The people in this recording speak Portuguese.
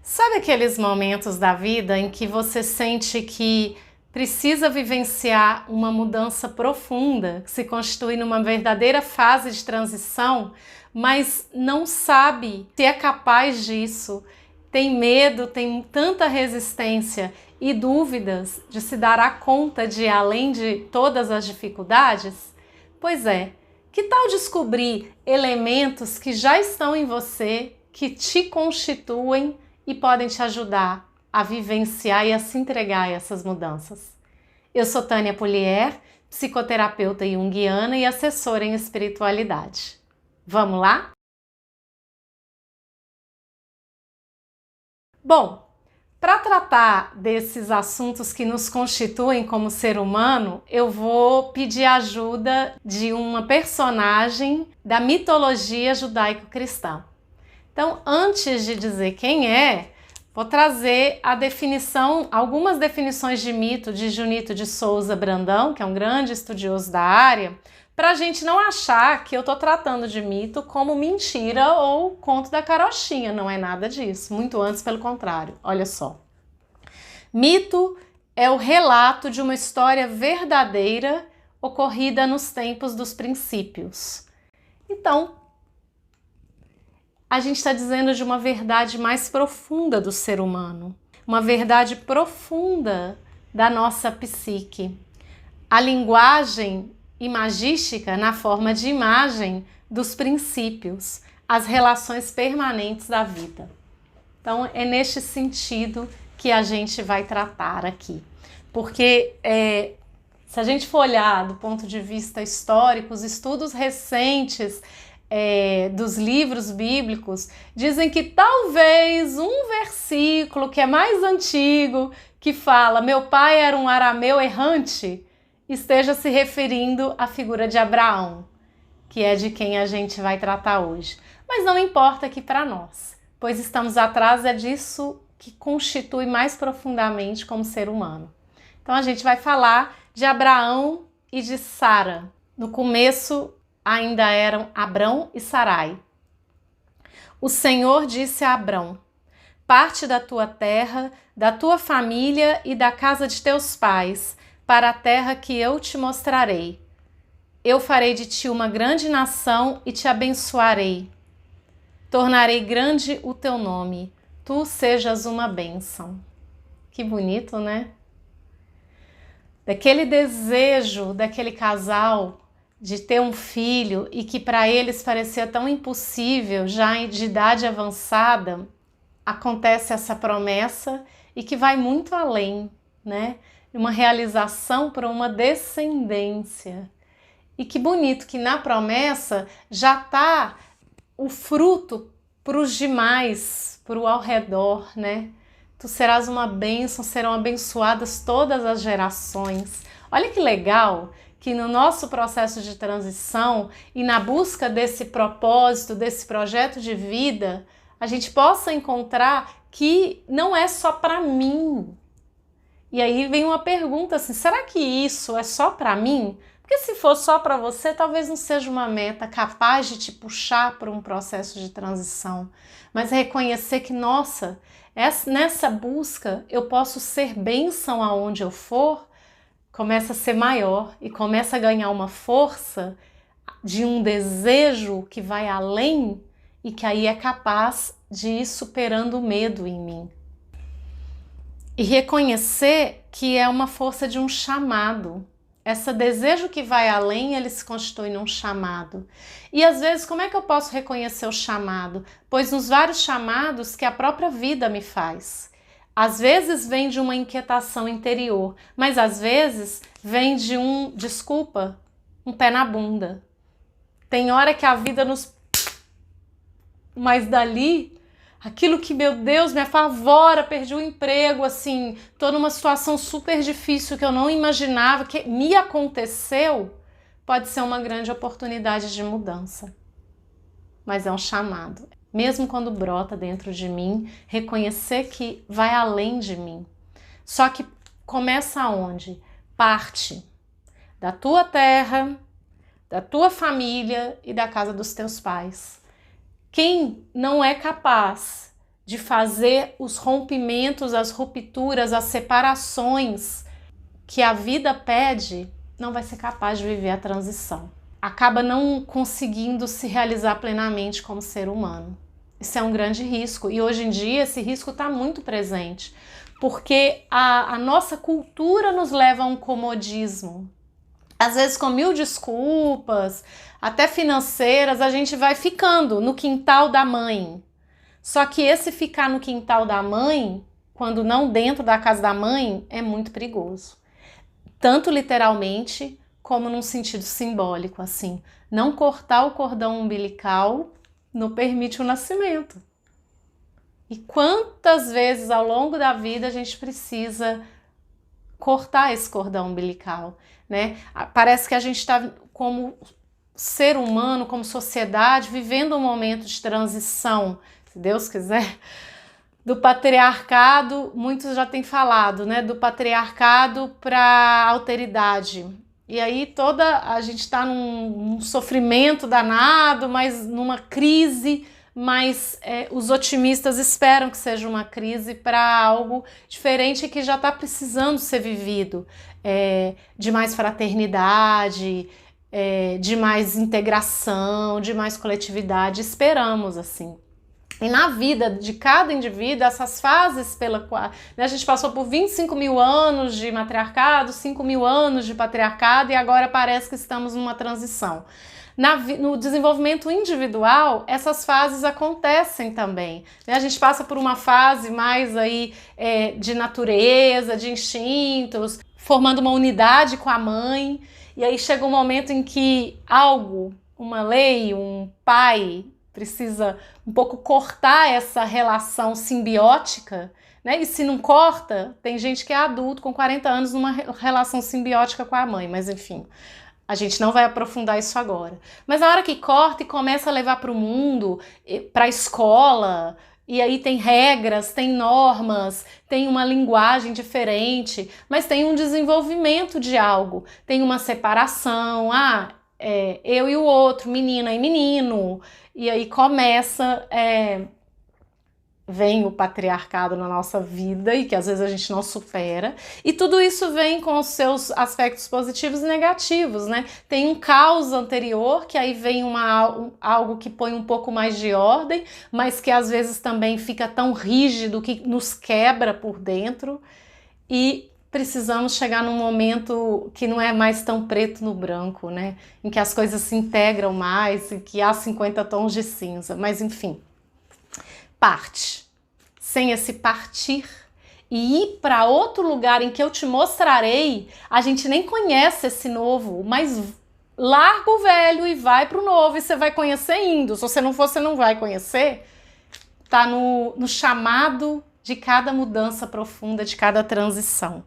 Sabe aqueles momentos da vida em que você sente que precisa vivenciar uma mudança profunda, que se constitui numa verdadeira fase de transição, mas não sabe se é capaz disso, tem medo, tem tanta resistência e dúvidas de se dar conta de além de todas as dificuldades? Pois é, que tal descobrir elementos que já estão em você, que te constituem e podem te ajudar a vivenciar e a se entregar a essas mudanças? Eu sou Tânia Polier, psicoterapeuta junguiana e assessora em espiritualidade. Vamos lá? Bom, para tratar desses assuntos que nos constituem como ser humano, eu vou pedir a ajuda de uma personagem da mitologia judaico-cristã. Então, antes de dizer quem é, vou trazer a definição, algumas definições de mito de Junito de Souza Brandão, que é um grande estudioso da área, para a gente não achar que eu estou tratando de mito como mentira ou conto da carochinha. Não é nada disso, muito antes, pelo contrário. Olha só. Mito é o relato de uma história verdadeira ocorrida nos tempos dos princípios. Então, a gente está dizendo de uma verdade mais profunda do ser humano, uma verdade profunda da nossa psique. A linguagem imagística na forma de imagem dos princípios, as relações permanentes da vida. Então, é neste sentido que a gente vai tratar aqui. Porque se a gente for olhar do ponto de vista histórico, os estudos recentes dos livros bíblicos dizem que talvez um versículo que é mais antigo, que fala meu pai era um arameu errante, esteja se referindo à figura de Abraão, que é de quem a gente vai tratar hoje. Mas não importa aqui para nós, pois estamos atrás disso que constitui mais profundamente como ser humano. Então a gente vai falar de Abraão e de Sara. No começo ainda eram Abrão e Sarai. O Senhor disse a Abrão: parte da tua terra, da tua família e da casa de teus pais, para a terra que eu te mostrarei. Eu farei de ti uma grande nação e te abençoarei. Tornarei grande o teu nome, tu sejas uma bênção. Que bonito, né? Daquele desejo daquele casal de ter um filho e que para eles parecia tão impossível, já de idade avançada, acontece essa promessa e que vai muito além, né? Uma realização para uma descendência. E que bonito que na promessa já está o fruto para os demais, para o ao redor, né? Tu serás uma bênção, serão abençoadas todas as gerações. Olha que legal que no nosso processo de transição e na busca desse propósito, desse projeto de vida, a gente possa encontrar que não é só para mim. E aí vem uma pergunta assim, será que isso é só para mim? Porque se for só para você, talvez não seja uma meta capaz de te puxar para um processo de transição. Mas reconhecer que, nossa, nessa busca eu posso ser bênção aonde eu for, começa a ser maior e começa a ganhar uma força de um desejo que vai além e que aí é capaz de ir superando o medo em mim. E reconhecer que é uma força de um chamado. Esse desejo que vai além, ele se constitui num chamado. E às vezes, como é que eu posso reconhecer o chamado? Pois nos vários chamados que a própria vida me faz. Às vezes vem de uma inquietação interior, mas às vezes vem de um pé na bunda. Tem hora que a vida nos... Mas dali, aquilo que, meu Deus, me apavora, perdi o emprego, assim, tô numa situação super difícil que eu não imaginava, que me aconteceu, pode ser uma grande oportunidade de mudança. Mas é um chamado. Mesmo quando brota dentro de mim, reconhecer que vai além de mim. Só que começa aonde? Parte da tua terra, da tua família e da casa dos teus pais. Quem não é capaz de fazer os rompimentos, as rupturas, as separações que a vida pede, não vai ser capaz de viver a transição. Acaba não conseguindo se realizar plenamente como ser humano. Isso é um grande risco e hoje em dia esse risco está muito presente, porque a nossa cultura nos leva a um comodismo. Às vezes com mil desculpas, até financeiras, a gente vai ficando no quintal da mãe. Só que esse ficar no quintal da mãe, quando não dentro da casa da mãe, é muito perigoso. Tanto literalmente, como num sentido simbólico, assim. Não cortar o cordão umbilical não permite o nascimento. E quantas vezes ao longo da vida a gente precisa cortar esse cordão umbilical, né? Parece que a gente está, como ser humano, como sociedade, vivendo um momento de transição, se Deus quiser, do patriarcado, muitos já têm falado, né? Do patriarcado para a alteridade. E aí a gente está num sofrimento danado, mas numa crise, mas os otimistas esperam que seja uma crise para algo diferente que já está precisando ser vivido, de mais fraternidade, de mais integração, de mais coletividade, esperamos assim. E na vida de cada indivíduo, essas fases pela qual, né, a gente passou por 25 mil anos de matriarcado, 5 mil anos de patriarcado e agora parece que estamos numa transição. No desenvolvimento individual, essas fases acontecem também, né? A gente passa por uma fase mais aí, de natureza, de instintos, formando uma unidade com a mãe, e aí chega um momento em que uma lei, um pai, precisa um pouco cortar essa relação simbiótica, né? E se não corta, tem gente que é adulto com 40 anos numa relação simbiótica com a mãe, mas enfim, a gente não vai aprofundar isso agora. Mas na hora que corta e começa a levar para o mundo, para a escola, e aí tem regras, tem normas, tem uma linguagem diferente, mas tem um desenvolvimento de algo, tem uma separação, eu e o outro, menina e menino, e aí começa, vem o patriarcado na nossa vida e que às vezes a gente não supera, e tudo isso vem com os seus aspectos positivos e negativos, né? Tem um caos anterior, que aí vem algo que põe um pouco mais de ordem, mas que às vezes também fica tão rígido que nos quebra por dentro, e precisamos chegar num momento que não é mais tão preto no branco, né? Em que as coisas se integram mais e que há 50 tons de cinza. Mas enfim, parte. Sem esse partir e ir para outro lugar em que eu te mostrarei, a gente nem conhece esse novo, mas larga o velho e vai para o novo e você vai conhecer indo. Se você não for, você não vai conhecer. Tá no chamado de cada mudança profunda, de cada transição.